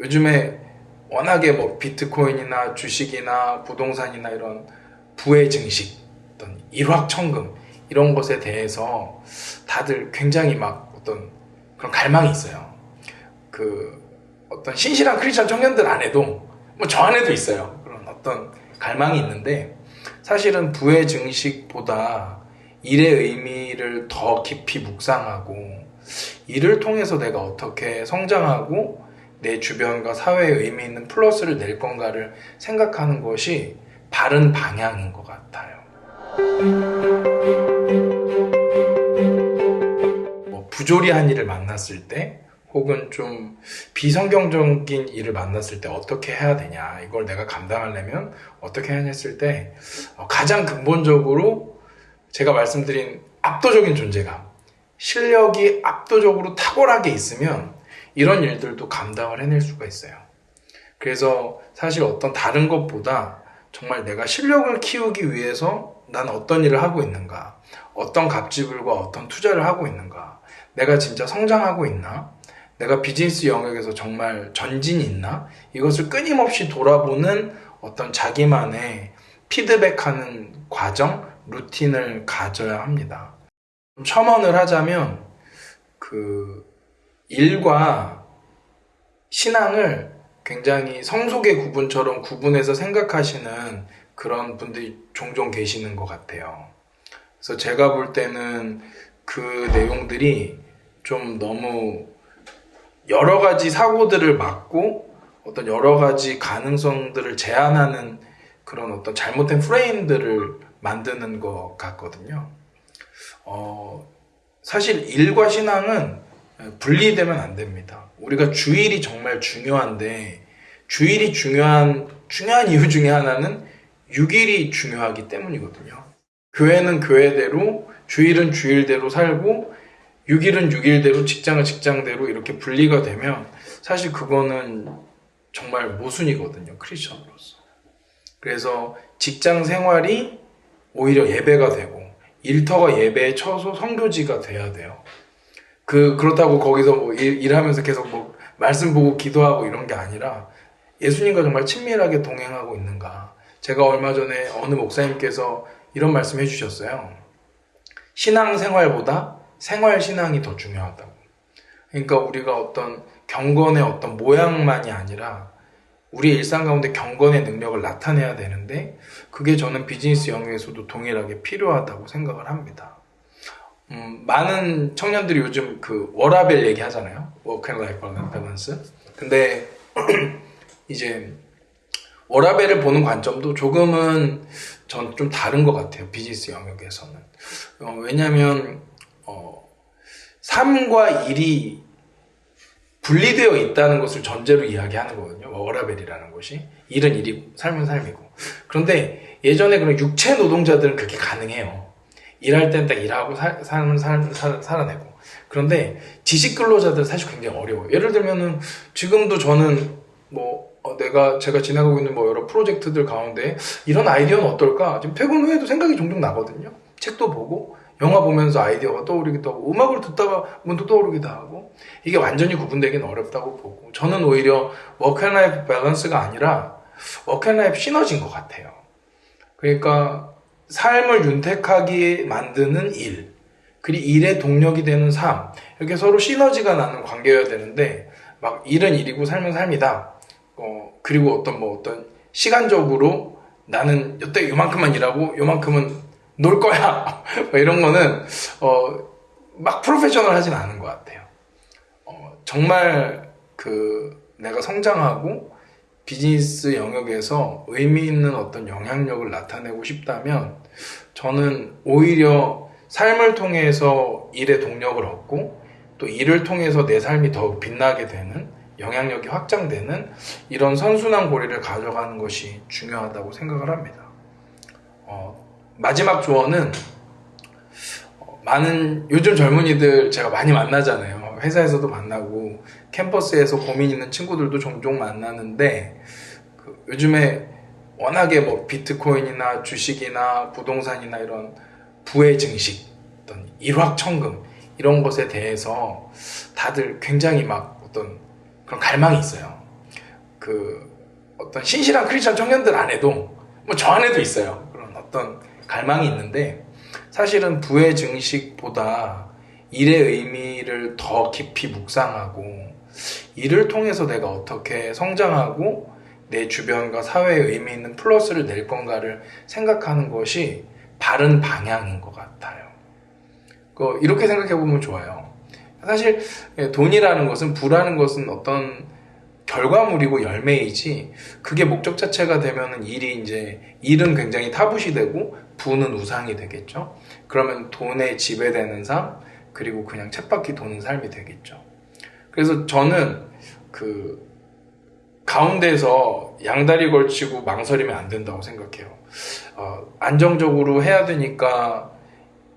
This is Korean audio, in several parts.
요즘에 워낙에 뭐 비트코인이나 주식이나 부동산이나 이런 부의 증식, 어떤 일확천금 이런 것에 대해서 다들 굉장히 막 어떤 그런 갈망이 있어요. 그 어떤 신실한 크리스천 청년들 안에도 뭐 저 안에도 있어요. 그런 어떤 갈망이 있는데 사실은 부의 증식보다 일의 의미를 더 깊이 묵상하고 일을 통해서 내가 어떻게 성장하고 내 주변과 사회에 의미 있는 플러스를 낼 건가를 생각하는 것이 바른 방향인 것 같아요. 뭐 부조리한 일을 만났을 때 혹은 좀 비성경적인 일을 만났을 때 어떻게 해야 되냐, 이걸 내가 감당하려면 어떻게 해야 했을 때 가장 근본적으로 제가 말씀드린 압도적인 존재감, 실력이 압도적으로 탁월하게 있으면 이런 일들도 감당을 해낼 수가 있어요. 그래서 사실 어떤 다른 것보다 정말 내가 실력을 키우기 위해서 난 어떤 일을 하고 있는가, 어떤 갑질과 어떤 투자를 하고 있는가, 내가 진짜 성장하고 있나, 내가 비즈니스 영역에서 정말 전진이 있나, 이것을 끊임없이 돌아보는 어떤 자기만의 피드백하는 과정, 루틴을 가져야 합니다. 첨언을 하자면 일과 신앙을 굉장히 성속의 구분처럼 구분해서 생각하시는 그런 분들이 종종 계시는 것 같아요. 그래서 제가 볼 때는 그 내용들이 좀 너무 여러 가지 사고들을 막고 어떤 여러 가지 가능성들을 제한하는 그런 어떤 잘못된 프레임들을 만드는 것 같거든요. 사실 일과 신앙은 분리되면 안 됩니다. 우리가 주일이 정말 중요한데 주일이 중요한 이유 중에 하나는 6일이 중요하기 때문이거든요. 교회는 교회대로, 주일은 주일대로 살고 6일은 6일대로, 직장은 직장대로 이렇게 분리가 되면 사실 그거는 정말 모순이거든요, 크리스천으로서. 그래서 직장 생활이 오히려 예배가 되고 일터가 예배의 처소, 선교지가 돼야 돼요. 그렇다고 거기서 뭐 일하면서 계속 뭐 말씀 보고 기도하고 이런 게 아니라 예수님과 정말 친밀하게 동행하고 있는가. 제가 얼마 전에 어느 목사님께서 이런 말씀 해주셨어요. 신앙생활보다 생활신앙이 더 중요하다고. 그러니까 우리가 어떤 경건의 어떤 모양만이 아니라 우리 일상 가운데 경건의 능력을 나타내야 되는데 그게 저는 비즈니스 영역에서도 동일하게 필요하다고 생각을 합니다. 많은 청년들이 요즘 워라밸 얘기 하잖아요. Work and Life Balance. 근데 이제 워라밸을 보는 관점도 조금은 전 좀 다른 것 같아요. 비즈니스 영역에서는. 왜냐하면 삶과 일이 분리되어 있다는 것을 전제로 이야기하는 거거든요. 워라밸이라는 것이. 일은 일이고 삶은 삶이고. 그런데 예전에 그런 육체 노동자들은 그렇게 가능해요. 일할 땐 딱 일하고 삶은 살아내고. 그런데 지식 근로자들은 사실 굉장히 어려워요. 예를 들면은 지금도 저는 제가 진행하고 있는 여러 프로젝트들 가운데 이런 아이디어는 어떨까? 지금 퇴근 후에도 생각이 종종 나거든요. 책도 보고 영화 보면서 아이디어가 떠오르기도 하고 음악을 듣다가 문득 떠오르기도 하고 이게 완전히 구분되기는 어렵다고 보고 저는 오히려 워크 앤 라이프 밸런스가 아니라 워크 앤 라이프 시너지인 것 같아요. 그러니까 삶을 윤택하게 만드는 일, 그리고 일의 동력이 되는 삶, 이렇게 서로 시너지가 나는 관계여야 되는데 막 일은 일이고 삶은 삶이다. 그리고 어떤 시간적으로 나는 이때 요만큼만 일하고 요만큼은 놀 거야. 이런 거는 막 프로페셔널 하진 않은 것 같아요. 정말 내가 성장하고 비즈니스 영역에서 의미 있는 어떤 영향력을 나타내고 싶다면 저는 오히려 삶을 통해서 일의 동력을 얻고 또 일을 통해서 내 삶이 더 빛나게 되는 영향력이 확장되는 이런 선순환 고리를 가져가는 것이 중요하다고 생각을 합니다. 마지막 조언은 많은 요즘 젊은이들 제가 많이 만나잖아요. 회사에서도 만나고 캠퍼스에서 고민 있는 친구들도 종종 만나는데 요즘에 워낙에 뭐 비트코인이나 주식이나 부동산이나 이런 부의 증식, 어떤 일확천금 이런 것에 대해서 다들 굉장히 막 어떤 그런 갈망이 있어요. 그 어떤 신실한 크리스천 청년들 안에도 뭐 저 안에도 있어요. 그런 어떤 갈망이 있는데 사실은 부의 증식보다 일의 의미를 더 깊이 묵상하고 일을 통해서 내가 어떻게 성장하고 내 주변과 사회에 의미 있는 플러스를 낼 건가를 생각하는 것이 바른 방향인 것 같아요. 이렇게 생각해 보면 좋아요. 사실 돈이라는 것은, 부라는 것은 어떤 결과물이고 열매이지, 그게 목적 자체가 되면은 일은 굉장히 타부시 되고 부는 우상이 되겠죠. 그러면 돈에 지배되는 삶, 그리고 그냥 쳇바퀴 도는 삶이 되겠죠. 그래서 저는 가운데서 양다리 걸치고 망설이면 안 된다고 생각해요. 안정적으로 해야 되니까,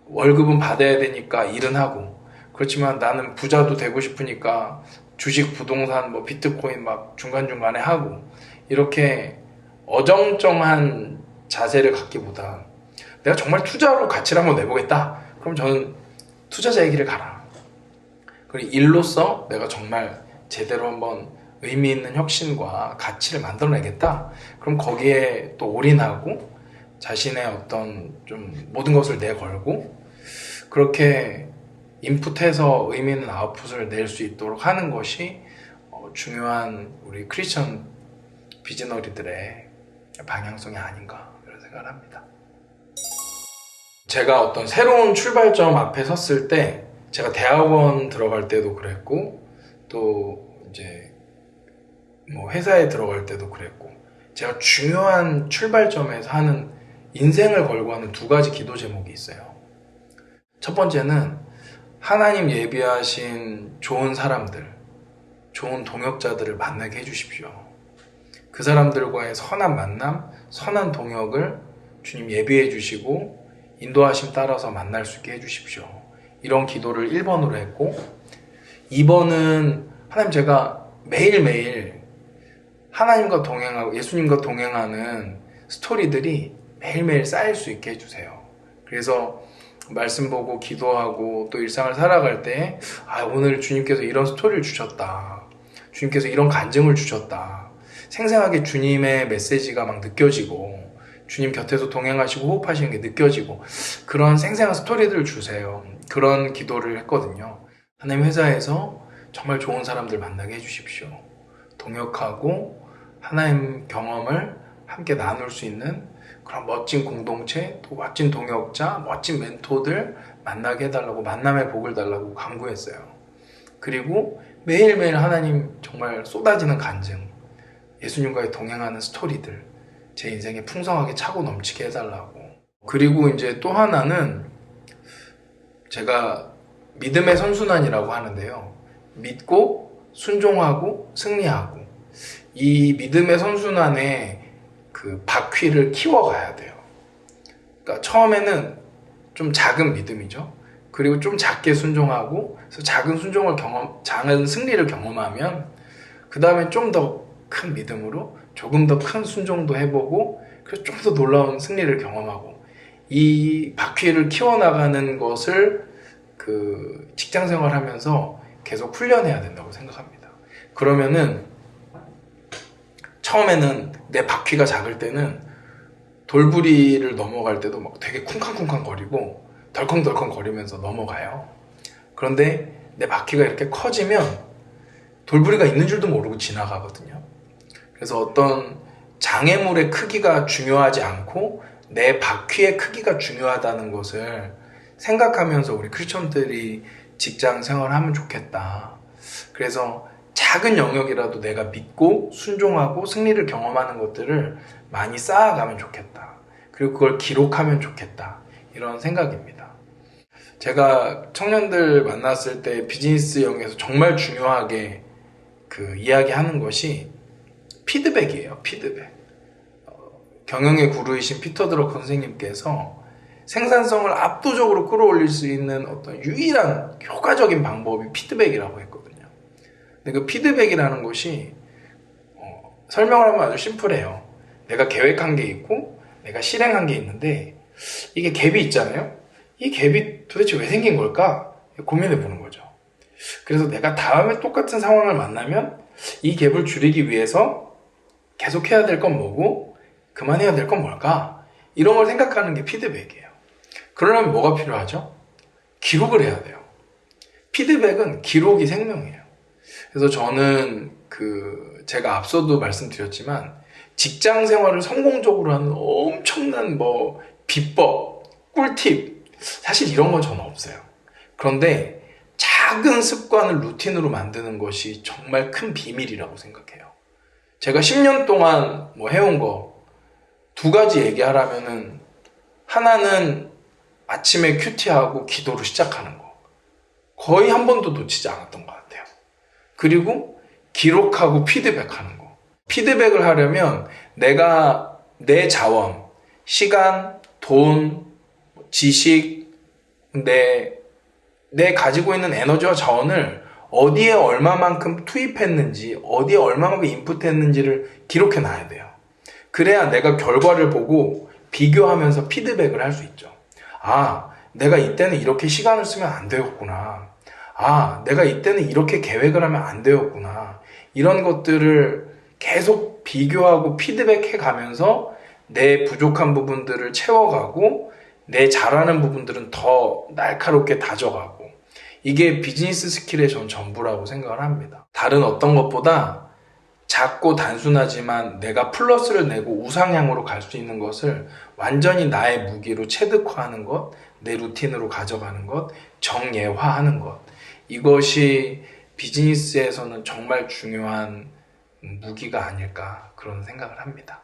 월급은 받아야 되니까 일은 하고, 그렇지만 나는 부자도 되고 싶으니까 주식, 부동산, 뭐 비트코인 막 중간중간에 하고, 이렇게 어정쩡한 자세를 갖기보다 내가 정말 투자로 가치를 한번 내보겠다. 그럼 저는 투자자의 길을 가라. 그리고 일로서 내가 정말 제대로 한번 의미 있는 혁신과 가치를 만들어내겠다. 그럼 거기에 또 올인하고 자신의 어떤 좀 모든 것을 내걸고 그렇게 인풋해서 의미 있는 아웃풋을 낼 수 있도록 하는 것이 중요한 우리 크리스천 비즈너리들의 방향성이 아닌가 이런 생각을 합니다. 제가 어떤 새로운 출발점 앞에 섰을 때, 제가 대학원 들어갈 때도 그랬고 또 이제 뭐 회사에 들어갈 때도 그랬고, 제가 중요한 출발점에서 하는, 인생을 걸고 하는 두 가지 기도 제목이 있어요. 첫 번째는 하나님 예비하신 좋은 사람들, 좋은 동역자들을 만나게 해주십시오. 그 사람들과의 선한 만남, 선한 동역을 주님 예비해 주시고 인도하심 따라서 만날 수 있게 해주십시오. 이런 기도를 1번으로 했고, 2번은 하나님, 제가 매일매일 하나님과 동행하고 예수님과 동행하는 스토리들이 매일매일 쌓일 수 있게 해주세요. 그래서 말씀 보고 기도하고 또 일상을 살아갈 때, 오늘 주님께서 이런 스토리를 주셨다, 주님께서 이런 간증을 주셨다, 생생하게 주님의 메시지가 막 느껴지고 주님 곁에서 동행하시고 호흡하시는 게 느껴지고, 그런 생생한 스토리들을 주세요. 그런 기도를 했거든요. 하나님, 회사에서 정말 좋은 사람들 만나게 해주십시오. 동역하고 하나님 경험을 함께 나눌 수 있는 그런 멋진 공동체, 또 멋진 동역자, 멋진 멘토들 만나게 해달라고, 만남의 복을 달라고 간구했어요. 그리고 매일매일 하나님 정말 쏟아지는 간증, 예수님과의 동행하는 스토리들, 제 인생에 풍성하게 차고 넘치게 해달라고. 그리고 이제 또 하나는, 제가 믿음의 선순환이라고 하는데요, 믿고 순종하고 승리하고, 이 믿음의 선순환에 그 바퀴를 키워가야 돼요. 그러니까 처음에는 좀 작은 믿음이죠. 그리고 좀 작게 순종하고, 그래서 작은 승리를 경험하면 그 다음에 좀 더 큰 믿음으로 조금 더 큰 순종도 해보고, 그래서 좀 더 놀라운 승리를 경험하고, 이 바퀴를 키워나가는 것을 직장 생활하면서 계속 훈련해야 된다고 생각합니다. 그러면은 처음에는 내 바퀴가 작을 때는 돌부리를 넘어갈 때도 막 되게 쿵쾅쿵쾅 거리고 덜컹덜컹 거리면서 넘어가요. 그런데 내 바퀴가 이렇게 커지면 돌부리가 있는 줄도 모르고 지나가거든요. 그래서 어떤 장애물의 크기가 중요하지 않고 내 바퀴의 크기가 중요하다는 것을 생각하면서 우리 크리스천들이 직장 생활하면 좋겠다. 그래서 작은 영역이라도 내가 믿고 순종하고 승리를 경험하는 것들을 많이 쌓아가면 좋겠다. 그리고 그걸 기록하면 좋겠다. 이런 생각입니다. 제가 청년들 만났을 때 비즈니스형에서 정말 중요하게 이야기하는 것이 피드백이에요. 피드백. 경영의 구루이신 피터 드러커 선생님께서 생산성을 압도적으로 끌어올릴 수 있는 어떤 유일한 효과적인 방법이 피드백이라고 했거든요. 근데 그 피드백이라는 것이 설명을 하면 아주 심플해요. 내가 계획한 게 있고 내가 실행한 게 있는데, 이게 갭이 있잖아요. 이 갭이 도대체 왜 생긴 걸까? 고민해 보는 거죠. 그래서 내가 다음에 똑같은 상황을 만나면 이 갭을 줄이기 위해서 계속 해야 될 건 뭐고 그만해야 될 건 뭘까? 이런 걸 생각하는 게 피드백이에요. 그러려면 뭐가 필요하죠? 기록을 해야 돼요. 피드백은 기록이 생명이에요. 그래서 저는 제가 앞서도 말씀드렸지만 직장 생활을 성공적으로 하는 엄청난 비법, 꿀팁 사실 이런 건 저는 없어요. 그런데 작은 습관을 루틴으로 만드는 것이 정말 큰 비밀이라고 생각해요. 제가 10년 동안 해온 거 두 가지 얘기하라면은 하나는 아침에 큐티하고 기도로 시작하는 거. 거의 한 번도 놓치지 않았던 것 같아요. 그리고 기록하고 피드백하는 거. 피드백을 하려면 내가 내 자원, 시간, 돈, 지식, 내 가지고 있는 에너지와 자원을 어디에 얼마만큼 투입했는지, 어디에 얼마만큼 인풋했는지를 기록해 놔야 돼요. 그래야 내가 결과를 보고 비교하면서 피드백을 할 수 있죠. 아, 내가 이때는 이렇게 시간을 쓰면 안 되었구나. 아, 내가 이때는 이렇게 계획을 하면 안 되었구나. 이런 것들을 계속 비교하고 피드백해 가면서 내 부족한 부분들을 채워가고 내 잘하는 부분들은 더 날카롭게 다져가고 이게 비즈니스 스킬의 전 전부라고 생각을 합니다. 다른 어떤 것보다 작고 단순하지만 내가 플러스를 내고 우상향으로 갈 수 있는 것을 완전히 나의 무기로 체득화하는 것, 내 루틴으로 가져가는 것, 정예화하는 것. 이것이 비즈니스에서는 정말 중요한 무기가 아닐까 그런 생각을 합니다.